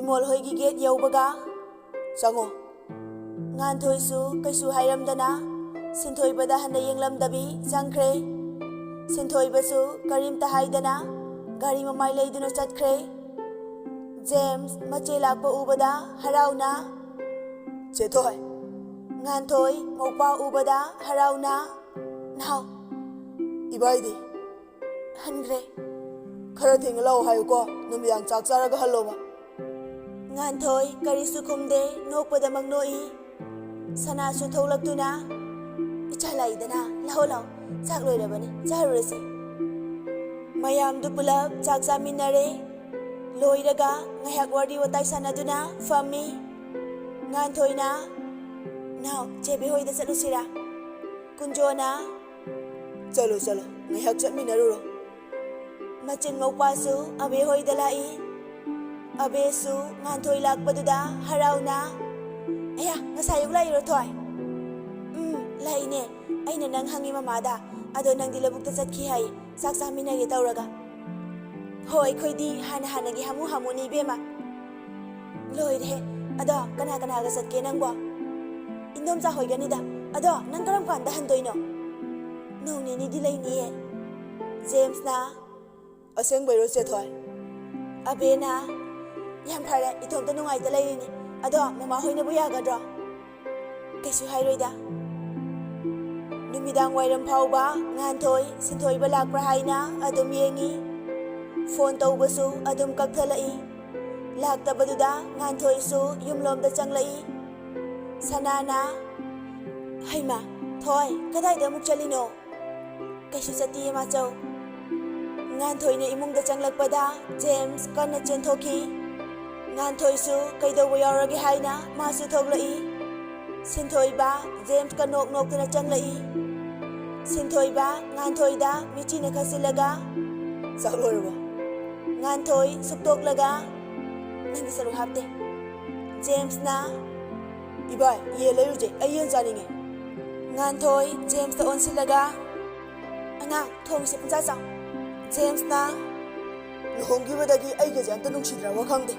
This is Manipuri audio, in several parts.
ꯕꯤꯃꯣꯜ ꯍꯣꯏꯒꯤ ꯒꯦꯠ ꯌꯧꯕꯒ ꯆꯪꯉꯣ ꯉꯥꯟꯊꯣꯏꯁꯨ ꯀꯩꯁꯨ ꯍꯥꯏꯔꯝꯗꯅ ꯁꯤꯟꯊꯣꯏꯕꯗ ꯍꯟꯅ ꯌꯦꯡꯂꯝꯗꯕꯤ ꯆꯪꯈ꯭ꯔꯦ ꯁꯤꯟꯊꯣꯏꯕꯁꯨ ꯀꯔꯤꯝꯇ ꯍꯥꯏꯗꯅ ꯒꯥꯔꯤ ꯃꯃꯥꯏ ꯂꯩꯗꯨꯅ ꯆꯠꯈ꯭ꯔꯦ ꯖꯦꯝꯁ ꯃꯆꯦ ꯂꯥꯛꯄ ꯎꯕꯗ ꯍꯔꯥꯎꯅ ꯆꯦꯊꯣꯏ ꯉꯥꯟꯊꯣꯏ ꯃꯧꯄꯥ ꯎꯕꯗ ꯍꯔꯥꯎꯅ ꯅꯥꯎ ꯏꯕꯥꯏꯗꯤ ꯍꯟꯈ꯭ꯔꯦ खरा थेंगा लाओ हायो को नुमिदांग चाक चारागा हल्लोबा nganthoy karisu khumde nokpadamang noi sanasu tholaktuना इचालाइदना लाओ लाओ चाक लोइरबने चारुरसे mayam du pulap चाक चामिनरे लोइरगा ngaiyak wari watai sanaduna fami nganthoyna नाउ चेबे होइदा चलुसिरा कुंजोना चलो चलो ngaiyak चटमिनरुरो Machin maupasu abe hoida lai abesu nganthoy lakpaduda harauna aya ngasayog lai ro thoi lai ne aina nang hangi mamada ado nang dilabukta chatkhi hai sak samina ge tawraga hoi khoidi hana gi hamu ni bema loi re ado kana ga satke nang bo indom cha hoi gani da ado nang karam kan da handoino nong ni dilai ni James na aseng bayro se thoi abena yam phare itom ta nungai ta leini ado mama hoina bu yagadro kaisu hairoida numidang wairam phauba nganthoi sinthoi ba lakpra haina adum yengi phone tawbasu adum kakthalai lakta baduda nganthoi su yumlom da changlai sanana haima thoi kadai da muk chalino kaisu chati ma chau nganthoy ne imung da changlakpada James kana chenthoki nganthoy su kaidawa yauragi haina masu thoglai sinthoi ba James ka nok tuna changlai sinthoi ba nganthoy da michi ne khasilaga saklorba nganthoy suktoklaga nangi saru hapte James na ibai ye layuje ayen janinge nganthoy James ta onsilaga ana thong se punja sa James na luhongi wadagi ay gajan tanong sidra wakangde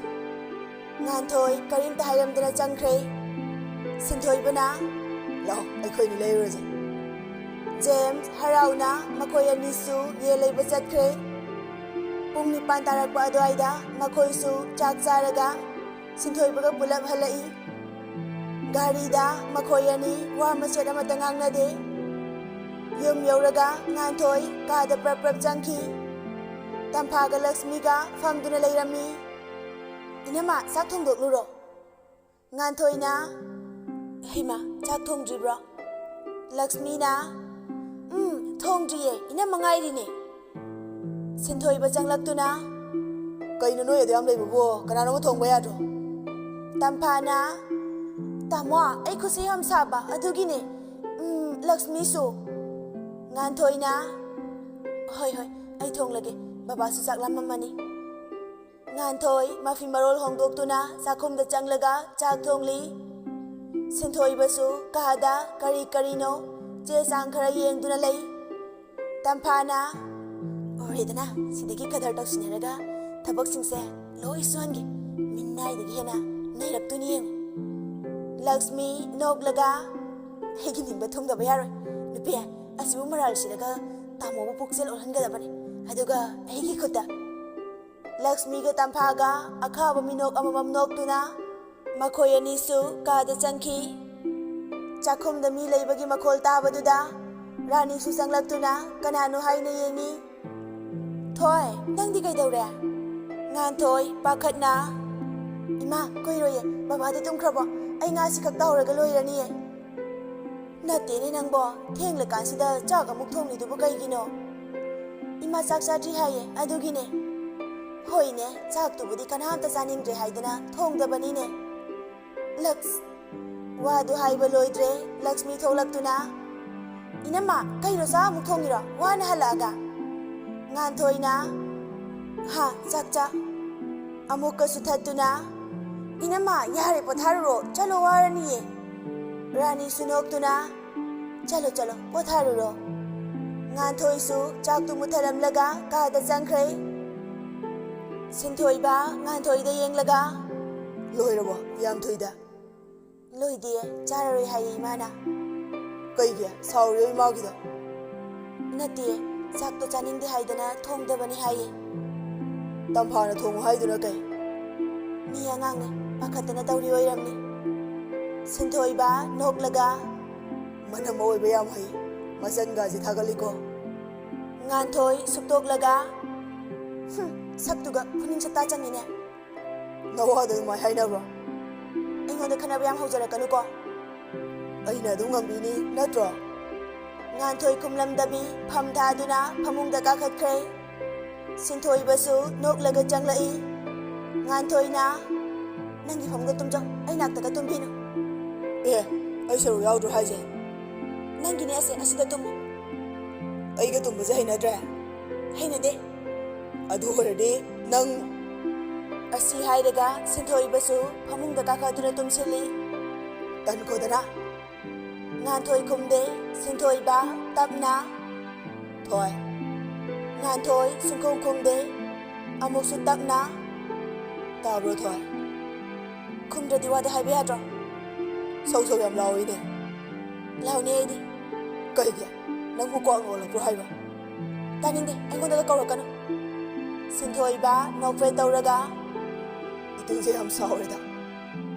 nganthoy karim ta hayam dana changkhre sinthoy bana lao ay khoy ni lay roje James harauna makoy anisu ye lay ba chatkre pung ni pan tarak ba adwaida makoy su chak charaga sinthoy baga pulap halai gari da makoy ani wa machet amata ngangna de yum yauraga nganthoy ka da prap changki Tampaga Lakshmi ga famduna lairami inama sak thongdok luro nganthoy na hima chak thongdri bro Lakshmi na thongdriye ina mangai ri ne sinthoi ba changlaktuna kaino no yadam leibu bo kana no thongba ya do tampa na tamo ai khusi ham saba adugi ne Lakshmi su nganthoy na hoi ai thong lage Baba su chak lam mamani nganthoy mafi marol hongdok tuna sakhum da changlaga chak thongli sinthoi basu kahada kari no che sang khara yeng duna lei tamphana oredana sidagi kadar tak sinaraga thabak singse loi suangi minnai dagi hena nairak tuni yeng Lakshmi noglaga hegi nimba thongda bayaroi nupe asibu maral siraga tamo bu puksel orhanga dabani aduga hegi khuta Lakshmi ga tamphaga akhaba minok amamam noktuna makhoy ani su ka da changki chakhum da mi leibagi makhol tabaduda rani su sanglaktuna kananu haina yengi thoi nangdi kai daure nganthoy pakhatna ima koiroye baba de tumkhrabo ai nga si khak tawraga loirani natte ne nangbo thengla kansida chaga muk thongni dubu kai gino ima sak satri haye adugine hoine chak tu budi kanam ta janing dre haidana thong da bani ne laks wa du haiba loidre Lakshmi tholaktuna inama kairo sa mu thongiro wana halaga nganthoy na ha chakcha amuka suthatuna inama yare potharuro chalo warani ye rani sunoktuna chalo potharuro nganthoy su chak tu mutharam laga ka da changkhre sinthoi ba nganthoy da yeng laga Loirabo yam thoida. Loide chararoi hai imana. Kaigi sauri imagido. Nati sak to chaning de haidana thong da bani hai. Tamphana thong haiduna kai. Mi angang ne pakhatana tawri oiramni. Sinthoi ba noklaga. Manam oiba yam hai. Masan gaji thagaliko. Nganthoi suptoklaga. Saktuga puning sata changine. Nawada mai hainabro. Aingonda khanaba yam haujarakanu ko. Aina du ngambini natro. Nganthoi kumlamdabi phamthaduna phamungda kakhatkre. Sinthoi basu noklaga changlai. Nganthoi na nangi phamga tumjang ai nakta ka tumbino. Ai saru yaudro haije. Nangi ne ase asida tum. Ai ga tumbaje hainadra. Hainade. Adu horade nang asi hairaga sinthoi basu phamungda kakhaduna tumsili. Tan kodana. Nganthoi kumde sinthoi ba tapna. Thoi. Nganthoi sungkhong kumde amuksu tapna. Tabro thoi. Kumdradi wada haibe yadro. Sau yam lawi de. Launi ai di. Kaigi nang ko ngola pro haiba. Taninde aingonda ka kawrakanu. Sinthoi ba nokfe tawraga. Itungse yam saurida.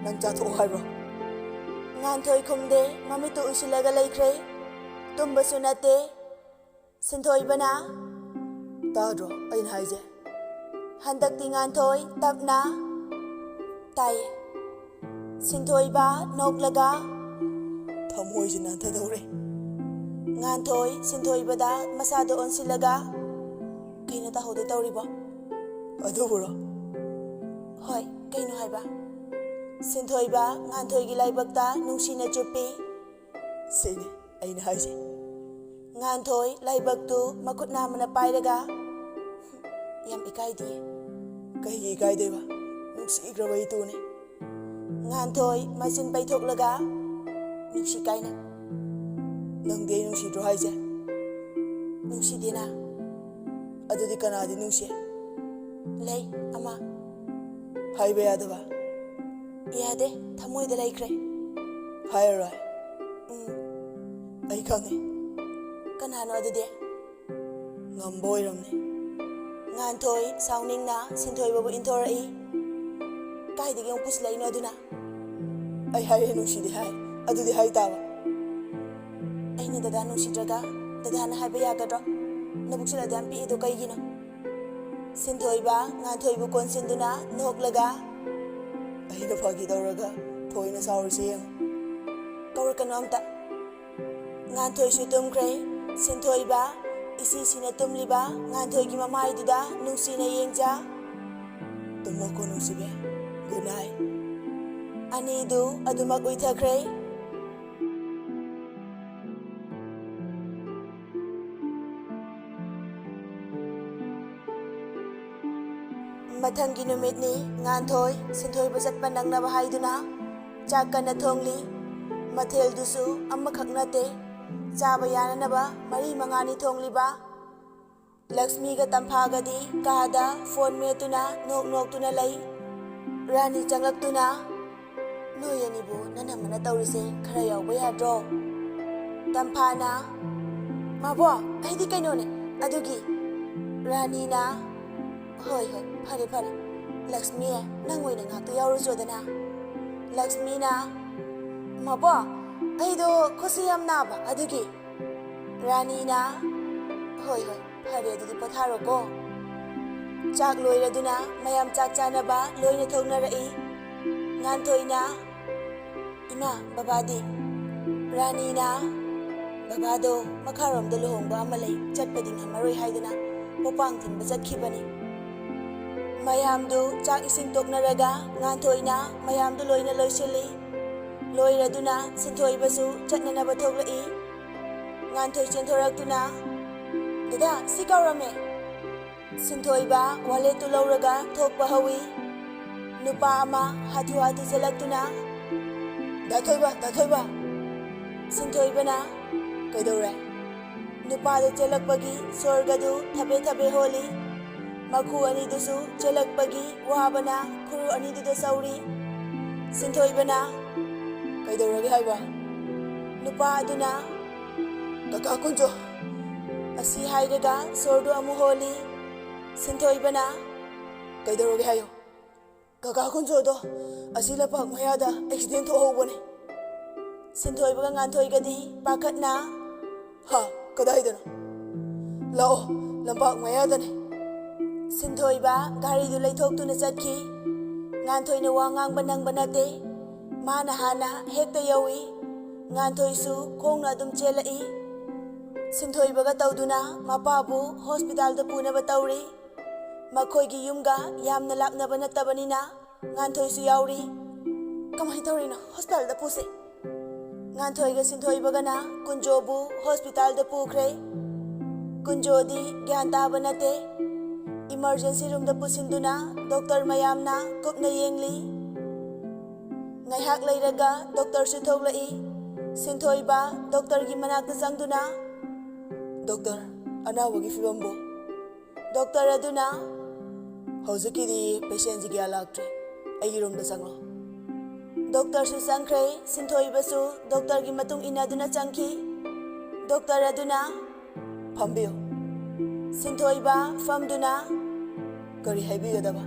Nang cha tho haiba. Nganthoi kumde mamitu usilaga laikre. Tumbasu nate. Sinthoi bana. Tadro ain haije. Handakti nganthoi tapna. Tai. Sinthoi ba noklaga. Thamoi jina thadore. Nganthoi sinthoi bada masado onsilaga. Kaina ta hode tawribo. Aduburo. Hoi kaino haiba. Sinthoi ba nganthoi gi laibakta nungsina chupi. Sene aina haije. Nganthoi laibaktu makut namana pairaga. Yam ikai di. Kai ikai deba. Nungsi igrabai tune. Nganthoi masin paithoklaga. Nungsi kaina. Nang de nungsi dro haije. Nungsi dena. Adudi kana di nungsi. Lay ama. Haibe yadaba. Yade thamoi da laikre. Hairai. Ai khange. Kanano adudi. Ngamboiramne. Nganthoi sauningna sinthoi babu intorai. Kaidigi ang puslay no aduna. Ay hai nungsi di hai. Adudi hai tawa. Ay ni dada nungsi draga. Dada na hai bayagadro. Nabuksila dampi ito kaigino. Sinthoi ba nganthoi bu konsinduna noklaga. Ay na pagi dawraga. Thoi na saur siyang. Kawrakano amta. Nganthoi su tumkre. Sinthoi ba isi sina tumliba nganthoi gi mamai duda nungsi na yengja. Tumoko nungsi be. Good night. Anidu adumak uitakre. Mathanggi numit ni nganthoi sinthoi ba chatpa nangnaba haiduna chak kana thongli. Mathel dusu amakhak nate chaba yananaba mari mangani thongliba. Lakshmi ga tampagadi kada phone metuna nok tuna lay. Rani changlak-tuna. Noyanibu nanamana tawrise khara yawba yadro. Tamphana. Mabo aidi kainone adugi. Rani na. Hoi phare. Lakshmi nangoi na ngakto yawru jodana. Lakshmi na. Mabo aido khosi yam naba adugi. Rani na. Hoi phare adudi patharo ko. Chak loiraduna mayam chak chanaba loina thongnarai. Nganthoi na. Ima babadi. Rani na. Babado makharom da luhongba amalai chatpading hamaroi haidana popang thinba chatkibani. Mayamdu chak ising toknaraga nganthoi na mayamdu loina loisili. Loiraduna sinthoi basu chatnanaba thoglai. Nganthoi chenthoraktuna. Dada sikawrame. Sinthoi ba wallet tu lauraga thokpa hawi. Nupa ama hatu chelaktuna. Dathoi ba. Sinthoi bana kaidore. Nupa do chelakpagi sorgadu thabe holi. Makhu ani dusu chelakpagi wabana khuru ani du sauri. ꯁꯤꯟꯊꯣꯏꯕꯅ ꯀꯩꯗꯧꯔꯒꯦ ꯍꯥꯏꯕ? ꯅꯨꯄꯥ ꯑꯗꯨꯅ ꯀꯀꯥ ꯀꯨꯟꯖꯣ ꯑꯁꯤ ꯍꯥꯏꯔꯒ ꯁꯣꯔꯗꯨ ꯑꯃꯨꯛ ꯍꯣꯜꯂꯤ꯫ ꯁꯤꯟꯊꯣꯏꯕꯅ ꯀꯩꯗꯧꯔꯒꯦ ꯍꯥꯏꯌꯣ? ꯀꯀꯥ ꯀꯨꯟꯖꯣꯗꯣ ꯑꯁꯤ ꯂꯝꯄꯥꯛ ꯃꯌꯥꯗ ꯑꯦꯛꯁꯤꯗꯦꯟ ꯊꯣꯛꯍꯧꯕꯅꯦ꯫ ꯁꯤꯟꯊꯣꯏꯕꯒ ꯉꯥꯟꯊꯣꯏꯒꯗꯤ ꯄꯥꯈꯠꯅ ꯍꯥ ꯀꯗꯥꯏꯗꯅꯣ? ꯂꯥꯛꯑꯣ ꯂꯝꯄꯥꯛ ꯃꯌꯥꯗꯅꯦ꯫ ꯁꯤꯟꯊꯣꯏꯕ ꯒꯥꯔꯤꯗꯨ ꯂꯩꯊꯣꯛꯇꯨꯅ ꯆꯠꯈꯤ꯫ ꯉꯥꯟꯊꯣꯏꯅ ꯋꯥ ꯉꯥꯡꯕ ꯅꯪꯕ ꯅꯠꯇꯦ, ꯃꯥꯅ ꯍꯥꯟꯅ ꯍꯦꯛꯇ ꯌꯧꯏ꯫ ꯉꯥꯟꯊꯣꯏꯁꯨ ꯈꯣꯡꯅ ꯑꯗꯨꯝ ꯆꯦꯜꯂꯛꯏ꯫ ꯁꯤꯟꯊꯣꯏꯕꯒ ꯇꯧꯗꯨꯅ ꯃꯄꯥꯕꯨ ꯍꯣꯁꯄꯤꯇꯥꯜꯗ ꯄꯨꯅꯕ ꯇꯧꯔꯤ꯫ ꯃꯈꯣꯏꯒꯤ ꯌꯨꯝꯒ ꯌꯥꯝꯅ ꯂꯥꯞꯅꯕ ꯅꯠꯇꯕꯅꯤꯅ ꯉꯥꯟꯊꯣꯏꯁꯨ ꯌꯥꯎꯔꯤ꯫ ꯀꯃꯥꯏꯅ ꯇꯧꯔꯤꯅꯣ? ꯍꯣꯁꯄꯤꯇꯥꯜꯗ ꯄꯨꯁꯦ꯫ ꯉꯥꯟꯊꯣꯏꯒ ꯁꯤꯟꯊꯣꯏꯕꯒꯅ ꯀꯨꯟꯖꯣꯕꯨ ꯍꯣꯁꯄꯤꯇꯥꯜꯗ ꯄꯨꯈ꯭ꯔꯦ꯫ ꯀꯨꯟꯖꯣꯗꯤ ꯒ꯭ꯌꯥꯟ ꯇꯥꯕ ꯅꯠꯇꯦ꯫ ꯏꯃꯔꯖꯦꯟꯁꯤ ꯔꯨꯝꯗ ꯄꯨꯁꯤꯟꯗꯨꯅ ꯗꯣꯛꯇꯔ ꯃꯌꯥꯝꯅ ꯀꯨꯞꯅ ꯌꯦꯡꯂꯤ꯫ ꯉꯥꯏꯍꯥꯛ ꯂꯩꯔꯒ ꯗꯣꯛꯇꯔꯁꯨ ꯊꯣꯛꯂꯛꯏ꯫ ꯁꯤꯟꯊꯣꯏꯕ ꯗꯣꯛꯇꯔꯒꯤ ꯃꯅꯥꯛꯇ ꯆꯪꯗꯨꯅ ꯗꯣꯛꯇꯔ ꯑꯅꯥꯕꯒꯤ ꯐꯤꯕꯝꯕꯨ? ꯗꯣꯛꯇꯔ ꯑꯗꯨꯅ ꯍꯧꯖꯤꯛꯀꯤꯗꯤ ꯄꯦꯁꯦꯟꯁꯤ ꯀꯌꯥ ꯂꯥꯛꯇ꯭ꯔꯦ, ꯑꯩꯒꯤ ꯔꯨꯝꯗ ꯆꯪꯂꯣ꯫ ꯗꯣꯛꯇꯔꯁꯨ ꯆꯪꯈ꯭ꯔꯦ꯫ ꯁꯤꯟꯊꯣꯏꯕꯁꯨ ꯗꯣꯛꯇꯔꯒꯤ ꯃꯇꯨꯡ ꯏꯟꯅꯗꯨꯅ ꯆꯪꯈꯤ꯫ ꯗꯣꯛꯇꯔ ꯑꯗꯨꯅ ꯐꯝꯕꯤꯌꯨ꯫ ꯁꯤꯟꯊꯣꯏꯕ ꯐꯝꯗꯨꯅ ꯀꯔꯤ ꯍꯥꯏꯕꯤꯒꯗꯕ?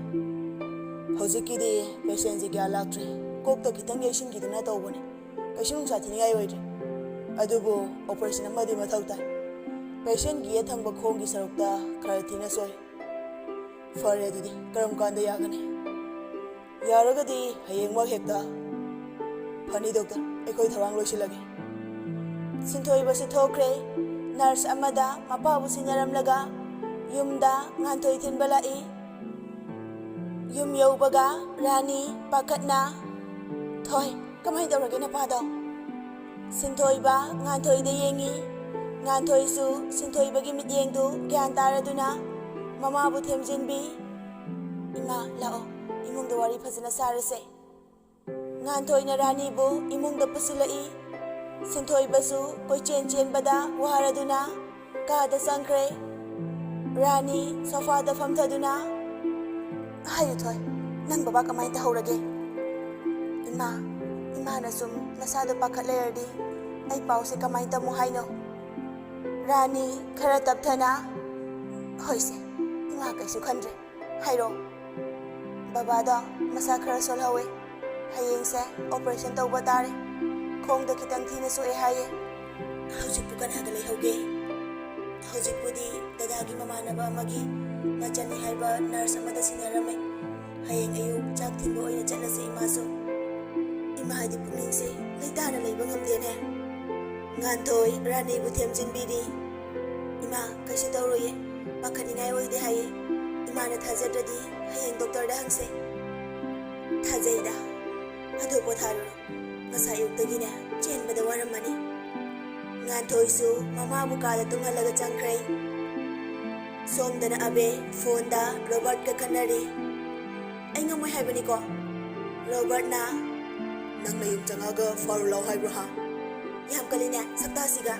ꯍꯧꯖꯤꯛꯀꯤꯗꯤ ꯄꯦꯁꯦꯟꯁꯤ ꯀꯌꯥ ꯂꯥꯛꯇ꯭ꯔꯦ, ꯀꯣꯛꯇ ꯈꯤꯇꯪ ꯌꯩꯁꯤꯟꯈꯤꯗꯨꯅ ꯇꯧꯕꯅꯦ, ꯀꯩꯁꯨ ꯅꯨꯡꯁꯥ ꯊꯤꯅꯤꯡꯉꯥꯏ ꯑꯣꯏꯗ꯭ꯔꯦ, ꯑꯗꯨꯕꯨ ꯑꯣꯄꯔꯦꯁꯟ ꯑꯃꯗꯤ ꯃꯊꯧ ꯇꯥꯏ꯫ ꯄꯦꯁꯦꯟꯒꯤ ꯌꯦꯠ ꯊꯪꯕ ꯈꯣꯡꯒꯤ ꯁꯔꯨꯛꯇ ꯈꯔ ꯊꯤꯅ ꯁꯣꯏ꯫ ꯐꯔꯦ, ꯑꯗꯨꯗꯤ ꯀꯔꯝ ꯀꯥꯟꯗ ꯌꯥꯒꯅꯤ? ꯌꯥꯔꯒꯗꯤ ꯍꯌꯦꯡꯃꯛ ꯍꯦꯛꯇ꯫ ꯐꯅꯤ ꯗꯣꯛꯇꯔ, ꯑꯩꯈꯣꯏ ꯊꯧꯔꯥꯡ ꯂꯣꯏꯁꯤꯜꯂꯒꯦ꯫ ꯁꯤꯟꯊꯣꯏꯕꯁꯨ ꯊꯣꯛꯈ꯭ꯔꯦ꯫ ꯅꯔꯁ ꯑꯃꯗ ꯃꯄꯥꯕꯨ ꯁꯤꯟꯅꯔꯝꯂꯒ ꯌꯨꯝꯗ ꯉꯥꯟꯊꯣꯏ ꯊꯤꯟꯕ ꯂꯥꯛꯏ꯫ ꯌꯨꯝ ꯌꯧꯕꯒ ꯔꯥꯅꯤ ꯄꯥꯈꯠꯅ ꯊꯣꯏ ꯀꯃꯥꯏꯅ ꯇꯧꯔꯒꯦ ꯅꯄꯥꯗꯣ? ꯁꯤꯟꯊꯣꯏꯕ ꯉꯥꯟꯊꯣꯏꯗ ꯌꯦꯡꯉꯤ꯫ ꯉꯥꯟꯊꯣꯏꯁꯨ ꯁꯤꯟꯊꯣꯏꯕꯒꯤ ꯃꯤꯠꯌꯦꯡꯗꯨ ꯒ꯭ꯌꯥꯟ ꯇꯥꯔꯗꯨꯅ ꯃꯃꯥꯕꯨ ꯊꯦꯝꯖꯤꯟꯕꯤ꯫ ꯏꯃꯥ ꯂꯥꯛꯑꯣ, ꯏꯃꯨꯡꯗ ꯋꯥꯔꯤ ꯐꯖꯅ ꯁꯥꯔꯁꯦ꯫ ꯉꯥꯟꯊꯣꯏꯅ ꯔꯥꯅꯤꯕꯨ ꯏꯃꯨꯡꯗ ꯄꯨꯁꯤꯜꯂꯛꯏ꯫ ꯁꯤꯟꯊꯣꯏꯕꯁꯨ ꯀꯣꯏꯆꯦꯟ ꯆꯦꯟꯕꯗ ꯋꯥꯔꯗꯨꯅ ꯀꯥꯗ ꯆꯪꯈ꯭ꯔꯦ꯫ ꯔꯥꯅꯤ ꯁꯣꯐꯥꯗ ꯐꯝꯊꯗꯨꯅ ꯍꯥꯏꯌꯨ ꯊꯣꯏ, ꯅꯪ ꯕꯕꯥ ꯀꯃꯥꯏꯅ ꯇꯧꯍꯧꯔꯒꯦ? ꯏꯃꯥꯅ ꯁꯨꯝ ꯅꯁꯥꯗꯣ ꯄꯥꯈꯠ ꯂꯩꯔꯗꯤ ꯑꯩ ꯄꯥꯎꯁꯦ ꯀꯃꯥꯏꯅ ꯇꯝꯃꯨ ꯍꯥꯏꯅꯣ? ꯔꯥꯅꯤ ꯈꯔ ꯇꯞꯊꯅ ꯍꯣꯏꯁꯦ, ꯏꯃꯥ ꯀꯩꯁꯨ ꯈꯟꯗ꯭ꯔꯦ, ꯍꯥꯏꯔꯣ꯫ ꯕꯕꯥꯗꯣ ꯃꯁꯥ ꯈꯔ ꯁꯣꯜꯍꯧꯋꯦ, ꯍꯌꯦꯡꯁꯦ ꯑꯣꯄꯔꯦꯁꯟ ꯇꯧꯕ ꯇꯥꯔꯦ, ꯈꯣꯡꯗ ꯈꯤꯇꯪ ꯊꯤꯅ ꯁꯣꯛꯑꯦ ꯍꯥꯏꯌꯦ꯫ ꯍꯧꯖꯤꯛꯄꯨ ꯀꯅꯥꯒ ꯂꯩꯍꯧꯒꯦ? ꯍꯧꯖꯤꯛꯄꯨꯗꯤ ꯗꯗꯥꯒꯤ ꯃꯃꯥꯟꯅꯕ ꯑꯃꯒꯤ ꯃꯆꯟꯅꯤ ꯍꯥꯏꯕ ꯅꯔꯁ ꯑꯃꯗ ꯁꯤꯟꯅꯔꯝꯃꯦ꯫ ꯍꯌꯦꯡ ꯑꯌꯨꯛ ꯆꯥꯛ ꯊꯤꯟꯕ ꯑꯣꯏꯅ ꯆꯠꯂꯁꯦ ꯏꯃꯥꯁꯨ꯫ ꯏꯃꯥꯗꯤ ꯄꯨꯛꯅꯤꯡꯁꯦ ꯂꯩꯇꯥꯅ ꯂꯩꯕ ꯉꯝꯗꯦꯅꯦ꯫ ꯉꯥꯟꯊꯣꯏ ꯔꯥꯅꯤꯕꯨ ꯊꯦꯝꯖꯤꯟꯕꯤꯔꯤ꯫ ꯏꯃꯥ ꯀꯩꯁꯨ ꯇꯧꯔꯣꯏꯌꯦ, ꯄꯥꯈꯠꯅꯤꯡꯉꯥꯏ ꯑꯣꯏꯗꯦ ꯍꯥꯏꯌꯦ, ꯏꯃꯥꯅ ꯊꯥꯖꯗ꯭ꯔꯗꯤ ꯍꯌꯦꯡ ꯗꯣꯛꯇꯔꯗ ꯍꯪꯁꯦ꯫ ꯊꯥꯖꯩꯗ, ꯑꯗꯨ ꯄꯣꯊꯥꯔꯨꯔꯣ, ꯉꯁꯥꯏ ꯑꯌꯨꯛꯇꯒꯤꯅꯦ ꯆꯦꯟꯕꯗ ꯋꯥꯔꯝꯃꯅꯤ꯫ ꯉꯥꯟꯊꯣꯏꯁꯨ ꯃꯃꯥꯕꯨ ꯀꯥꯗ ꯇꯨꯝꯍꯜꯂꯒ ꯆꯪꯈ꯭ꯔꯦ꯫ ꯁꯣꯝꯗꯅ ꯑꯕꯦ ꯐꯣꯟꯗ ꯔꯣꯕꯥꯔꯠꯀ ꯈꯟꯅꯔꯤ꯫ ꯑꯩ ꯉꯝꯃꯣꯏ ꯍꯥꯏꯕꯅꯤꯀꯣ꯫ ꯔꯣꯕꯥꯔꯠꯅ ꯅꯪꯅ ꯌꯨꯝ ꯆꯪꯉꯒ ꯐꯥꯎꯔ ꯂꯥꯎ ꯍꯥꯏꯕ꯭ꯔꯣ ꯍꯥ? ꯌꯥꯝ ꯀꯜꯂꯤꯅꯦ ꯁꯛꯇꯥꯁꯤꯒ꯫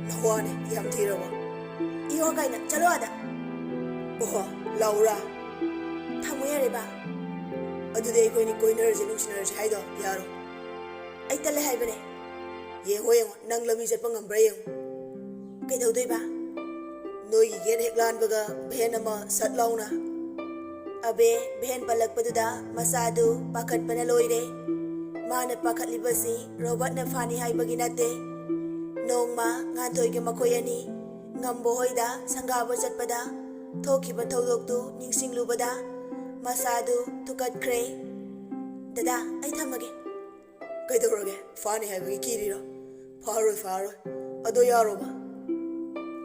ꯅꯋꯥꯅꯦ ꯌꯥꯝ ꯊꯤꯔꯕ? ꯏꯌꯣ ꯀꯥꯏꯅ, ꯆꯠꯂꯣ ꯑꯥꯗ꯫ ꯑꯣꯍꯣ ꯂꯥꯎꯔꯥ? ꯊꯝꯃꯨ ꯌꯥꯔꯦꯕ꯫ ꯑꯗꯨꯗꯤ ꯑꯩꯈꯣꯏꯅꯤ ꯀꯣꯏꯅꯔꯁꯦ ꯅꯨꯡꯁꯤꯅꯔꯁꯦ ꯍꯥꯏꯗꯣ ꯌꯥꯔꯣ? ꯑꯩ ꯇꯜꯂꯦ ꯍꯥꯏꯕꯅꯦ꯫ ꯌꯦꯡꯉꯣ ꯅꯪ ꯂꯝꯕꯤ ꯆꯠꯄ ꯉꯝꯕ꯭ꯔꯥ ꯌꯦꯡꯉꯣ꯫ ꯀꯩꯗꯧꯗꯣꯏꯕ? ꯅꯣꯏꯒꯤ ꯒꯦꯠ ꯍꯦꯛ ꯂꯥꯟꯕꯒ ꯚꯦꯟ ꯑꯃ ꯁꯠ ꯂꯥꯎꯅ꯫ ꯑꯕꯦ ꯚꯦꯟ ꯄꯜꯂꯛꯄꯗꯨꯗ ꯃꯆꯥꯗꯨ ꯄꯥꯈꯠꯄꯅ ꯂꯣꯏꯔꯦ꯫ ꯃꯥꯅ ꯄꯥꯈꯠꯂꯤꯕꯁꯤ ꯔꯣꯕꯥꯔꯠꯅ ꯐꯥꯅꯤ ꯍꯥꯏꯕꯒꯤ ꯅꯠꯇꯦ꯫ ꯅꯣꯡꯃ ꯉꯥꯟꯊꯣꯏꯒ ꯃꯈꯣꯏ ꯑꯅꯤ ꯉꯝꯕ ꯍꯣꯏꯗ ꯁꯪꯒꯥꯕ ꯆꯠꯄꯗ ꯊꯣꯛꯈꯤꯕ ꯊꯧꯗꯣꯛꯇꯨ ꯅꯤꯡꯁꯤꯡꯂꯨꯕꯗ ꯃꯆꯥꯗꯨ ꯊꯨꯀꯠꯈ꯭ꯔꯦ꯫ ꯗꯗꯥ ꯑꯩ ꯊꯝꯃꯒꯦ꯫ ꯀꯩꯗꯧꯔꯒꯦ? ꯐꯥꯅꯤ ꯍꯥꯏꯕꯒꯤ ꯀꯤꯔꯤꯔꯣ? ꯐꯥꯔꯣꯏ, ꯑꯗꯣ ꯌꯥꯔꯣꯕ?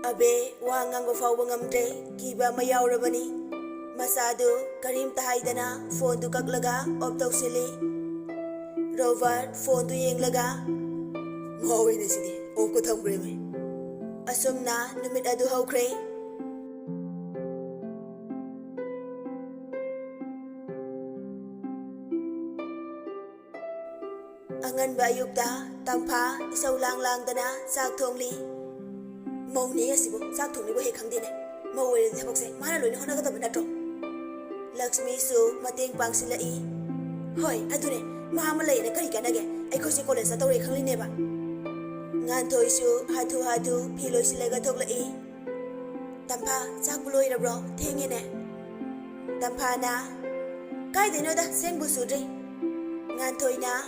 ꯑꯕꯦ ꯋꯥ ꯉꯥꯡꯕ ꯐꯥꯎꯕ ꯉꯝꯗ꯭ꯔꯦ, ꯀꯤꯕ ꯑꯃ ꯌꯥꯎꯔꯕꯅꯤ꯫ ꯃꯆꯥꯗꯨ ꯀꯔꯤꯝꯇ ꯍꯥꯏꯗꯅ ꯐꯣꯟꯗꯨ ꯀꯛꯂꯒ ꯑꯣꯐ ꯇꯧꯁꯤꯜꯂꯤ꯫ ꯔꯣꯕꯥꯔꯠ ꯐꯣꯟꯗꯨ ꯌꯦꯡꯂꯒ ꯉꯥꯎꯏꯅꯦ ꯁꯤꯗꯤ, ꯑꯣꯐꯀ ꯊꯝꯈ꯭ꯔꯦꯃꯦ꯫ ꯑꯁꯨꯝꯅ ꯅꯨꯃꯤꯠ ꯑꯗꯨ ꯍꯧꯈ꯭ꯔꯦ꯫ ꯑꯉꯟꯕ ꯑꯌꯨꯛꯇ ꯇꯝꯐꯥ ꯏꯁꯧ ꯂꯥꯡꯗꯅ ꯆꯥꯛ ꯊꯣꯡꯂꯤ꯫ ꯃꯧꯅꯦ ꯑꯁꯤꯕꯨ ꯆꯥꯛ ꯊꯣꯡꯂꯤꯕ ꯍꯦꯛ ꯈꯪꯗꯦꯅꯦ, ꯃꯧ ꯑꯣꯏꯔꯗꯤ ꯊꯕꯛꯁꯦ ꯃꯥꯅ ꯂꯣꯏꯅ ꯍꯣꯠꯅꯒꯗꯕ ꯅꯠꯇ꯭ꯔꯣ? ꯂꯛꯁꯃꯤꯁꯨ ꯃꯇꯦꯡ ꯄꯥꯡꯁꯤꯜꯂꯛꯏ꯫ Hoi, adune, mahamalay na kari ka nage, ay ko si college sa tawari kang lineba. Ngantoy su, hatu, piloy sila gatok lai. Tampa, sak buloy na bro, tingin eh. Tampa na, kaya din da, seng busudri. Ngantoy na,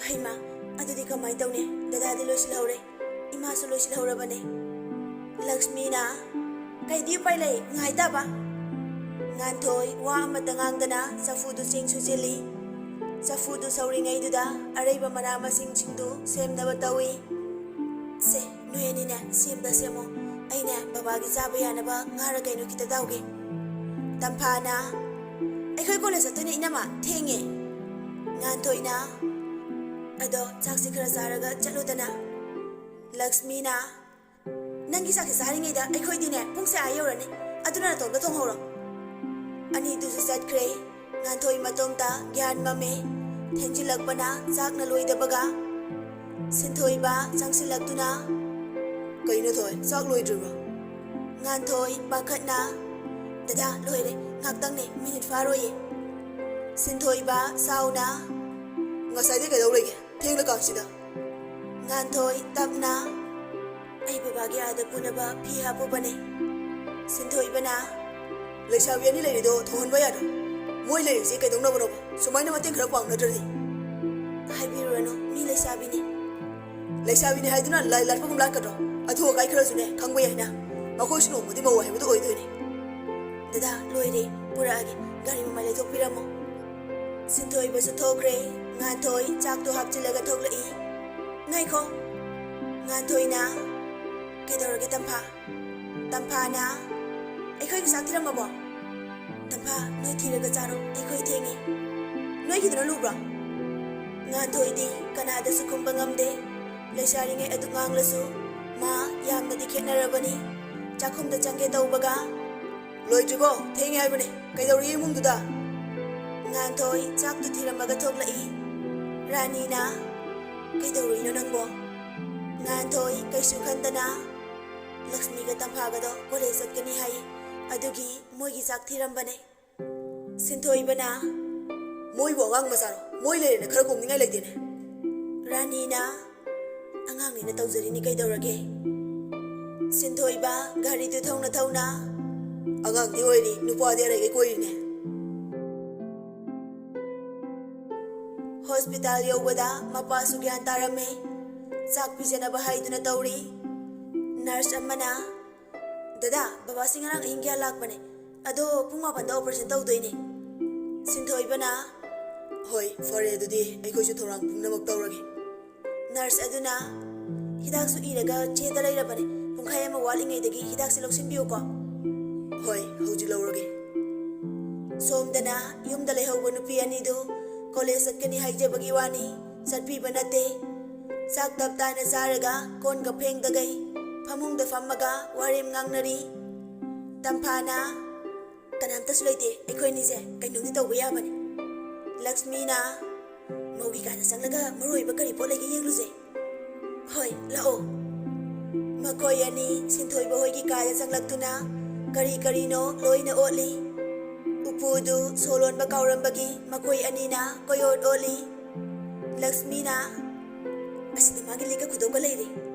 ay ma, ado di kamay daw ne, dadadi loy sila hore, ima su loy sila hore ba ne. Lakshmi na, kay di pa ilay, ngay ba? Ngantoy, wa matangang dana sa fudu sing sujili. Sa fudu sauri ngay duda, aray ba manama sing singdu, sem na batawi. Se, nuheni na, sem da semo, ay na, babagi sabaya na ba, ngaragay no kita dawgi. Tampa na, ay koy ko sa tunay inama, tingi. Ngantoy na, ado, saksi kara saraga, chaluda na. Lakshmi na, nanggi saksi sari ngay da, ay koy din eh, pung sa ayaw rani, ado na natong gatong horo. Ani du sa kre, ngantoy matong ta, gyan mame, tenjilag pa na, sak na loy da baga. Sintoy ba, sang silag tu na? Kayo na toy, sak loy driba. Ngantoy, bakat na. Dada, loy re, ngagtang ne, minute faroy eh. Sintoy ba, sao na? Ngasay di kayo lagi, ting lakang sida. Ngantoy, tap na. Ay babagi ada po na ba, piha po ba ne? Sintoy ba na? Laisabi yan nila nito, tuhon ba yan? Moy lai si kay dong na ba? Sumay na mating karakwang na dali. Ay biro ano, mi laisabi ni. Laisabi ni hay doon na lailat pa kumlan ka do. At huwag kay karaso ne, kang bayay na. Ako sino mo di mawahay mo to oy doon ni. Dada, loy re, pura agi, gari mo malay tok pira mo. Sintoy ba sa tokre, ngantoy, chak to hap chilaga tok lai. Ngay ko, ngantoy na, kay daw ragi tampa na. Ay ko'y kasak tirang mabo. Tampa, noy tiraga tsaro, ay ko'y tingi. Noy kita na lubra. Ngantoy di, kanada sa kumbangam de. Laysari ngay aduk ngang laso. Ma, yam na dikit na rabani. Chakum da changke tau baga. Loy trigo, tingi ay bani. Kay daw riyi mong duda. Ngantoy, chak tu tirang magatog lai. Rani na, kay daw riyi no nang bo. Ngantoy, kay sukanta na. Lakshmi ka tampa ka do, kolesat ka ni hay. Adugi, moy gisak tirambane. Sintoy ba na? Moy bo ngang masaro. Moy lere na kara kumni ngay lagdi ne. Rani na, angang ni na tawzari ni kay dawrage. Sintoy ba, gari tu thaw na. Angang di oy ni, nupa di aray kay koy ne. Hospital yaw wada, mapasok yan tarame. Sak pisa na bahay do na tawri. Nurse amma na. Dada, babasing nga nang hinggi halak pa ne. Ado, pumapan da operasyon tau doy ne. Sintoy ba na? Hoy, fare ado di, ay ko siya torang pung na magtawragi. Nurse ado na, hidak su iraga, cheda layra pa ne. Pung kaya mawaling ngay dagi, hidak silok simbiyo ko. Hoy, hawji lawragi. Som da na, yung dalay hawa nupian nido, college at kani haja bagiwani, sarpi ba nate. Saktap ta na saraga, kon kapeng dagay. Pamung da famaga, warim ngang nari. Tampa na, kanam tas loite, ay koy ni se, kay nung dito bayaman. Lakshmi na, mauwi ka na sang laga, maroy ba karipo lagi yung luze. Hoy, lao. Makoy ani, sintoy ba hoy kikaya sang lagto na, kari no, loy na oli. Upudu, solon ba kauran bagi, makoy ani na, koyod oli. Lakshmi na, asin na magili ka kudaw balay rin.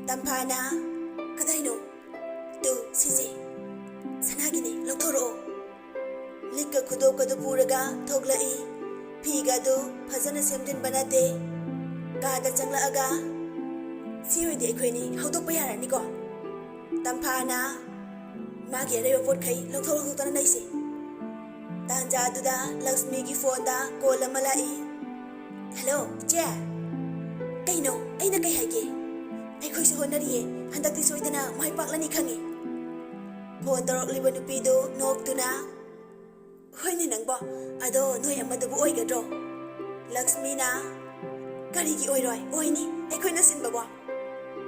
Tampa na, kaday no, tu, sisi, sanagi ni, lautoro. Lika kudo kado puraga, toglai, piga do, pazana semdin banate, kada changla aga. Siyo di akoy ni, haudok bayaran ni ko. Tampa na, magi aray wapot kay, lautoro na naisi. Tanja duda, Lakshmi ki phone da, kola malai. Hello, che. Kay no, ay na kay hagi. Ay ko'y sa honariye, handak di soy na may pakla ni kangi. Phone tarok liba nupido, nok to na. Hoy ni nang ba, ado noy ang madabu oy gadro. Lakshmi na, karigi oy roy, oy ni, ay ko'y nasin ba ba?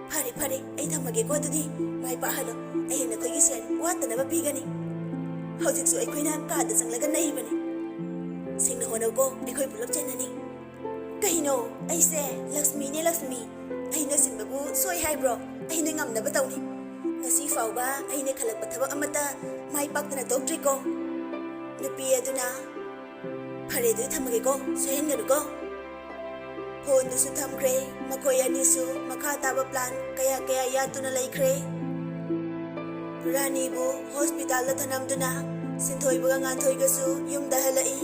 Pare, ay tamagi ko ito di, may pahalo, ay na ko'y gisyan, wata na mabiga ni. Hawsik so ay ko'y na kada sang lagan na iba ni. Sing na honaw ko, ay ko'y pulap dyan na ni. Kahino, ay se, Lakshmi ni Lakshmi. Ay na sinbabu, soy hi bro, ay na ngam na bataw ni. Ngasi faw ba, ay na kalagpatabang amata, may pak na dog ko. Napiya do na. ꯐꯔꯦ ꯑꯗꯨꯗꯤ ꯊꯝꯃꯒꯦꯀꯣ ꯁꯣꯏꯍꯟꯒꯅꯨꯀꯣ ꯐꯣꯟꯗꯨꯁꯨ ꯊꯝꯈ꯭ꯔꯦ ꯃꯈꯣꯏ ꯑꯅꯤꯁꯨ ꯃꯈꯥ ꯇꯥꯕ ꯄ꯭ꯂꯥꯟ ꯀꯌꯥ ꯌꯥꯠꯇꯨꯅ ꯂꯩꯈ꯭ꯔꯦ ꯔꯥꯅꯤꯕꯨ ꯍꯣꯁꯄꯤꯇꯥꯜꯗ ꯊꯅꯝꯗꯨꯅ ꯁꯤꯟꯊꯣꯏꯕꯒ ꯉꯥꯟꯊꯣꯏꯒꯁꯨ ꯌꯨꯝꯗ ꯍꯜꯂꯛꯏ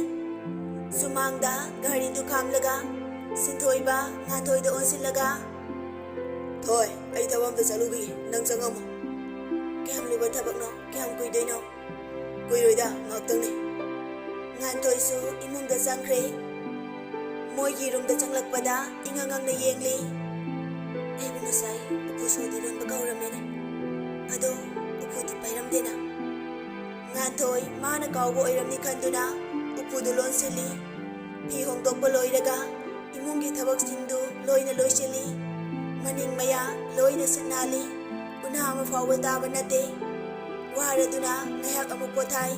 ꯁꯨꯃꯥꯡꯗ ꯒꯥꯔꯤꯗꯨ ꯈꯥꯝꯂꯒ ꯁꯤꯟꯊꯣꯏꯕ ꯉꯥꯟꯊꯣꯏꯗ ꯑꯣꯟꯁꯤꯜꯂꯒ ꯊꯣꯏ ꯑꯩ ꯊꯕꯛ ꯑꯝꯇ ꯆꯠꯂꯨꯈꯤꯒꯦ ꯅꯪ ꯆꯪꯉꯝꯃꯣ ꯀꯌꯥꯝ ꯂꯨꯕ ꯊꯕꯛꯅꯣ ꯀꯌꯥꯝ ꯀꯨꯏꯗꯣꯏꯅꯣ ꯀꯨꯏꯔꯣꯏꯗ ꯉꯥꯛꯇꯪꯅꯤ ꯉꯥꯟꯊꯣꯏꯁꯨ ꯏꯃꯨꯡꯗ ꯆꯪꯈ꯭ꯔꯦ ꯃꯣꯏꯒꯤ ꯔꯨꯝꯗ ꯆꯪꯂꯛꯄꯗ ꯏꯉꯪꯉꯪꯅ ꯌꯦꯡꯂꯤ ꯑꯩꯕꯨ ꯉꯁꯥꯏ ꯎꯄꯨ ꯁꯣꯗ ꯂꯣꯟꯕ ꯀꯧꯔꯝꯃꯦꯅꯦ ꯑꯗꯣ ꯎꯄꯨꯗꯤ ꯄꯥꯏꯔꯝꯗꯦꯅ ꯉꯥꯟꯊꯣꯏ ꯃꯥꯅ ꯀꯥꯎꯕ ꯑꯣꯏꯔꯝꯅꯤ ꯈꯟꯗꯨꯅ ꯎꯄꯨꯗꯨ ꯂꯣꯟꯁꯤꯜꯂꯤ ꯐꯤ ꯍꯣꯡꯗꯣꯛꯄ ꯂꯣꯏꯔꯒ ꯏꯃꯨꯡꯒꯤ ꯊꯕꯛꯁꯤꯡꯗꯨ ꯂꯣꯏꯅ ꯂꯣꯏꯁꯤꯜꯂꯤ ꯃꯅꯤꯡ ꯃꯌꯥ ꯂꯣꯏꯅ ꯁꯤꯠ ꯅꯥꯜꯂꯤ ꯎꯅꯥ ꯑꯃ ꯐꯥꯎꯕ ꯇꯥꯕ ꯅꯠꯇꯦ ꯋꯥꯔꯗꯨꯅ ꯉꯥꯏꯍꯥꯛ ꯑꯃꯨꯛ ꯄꯣꯊꯥꯏ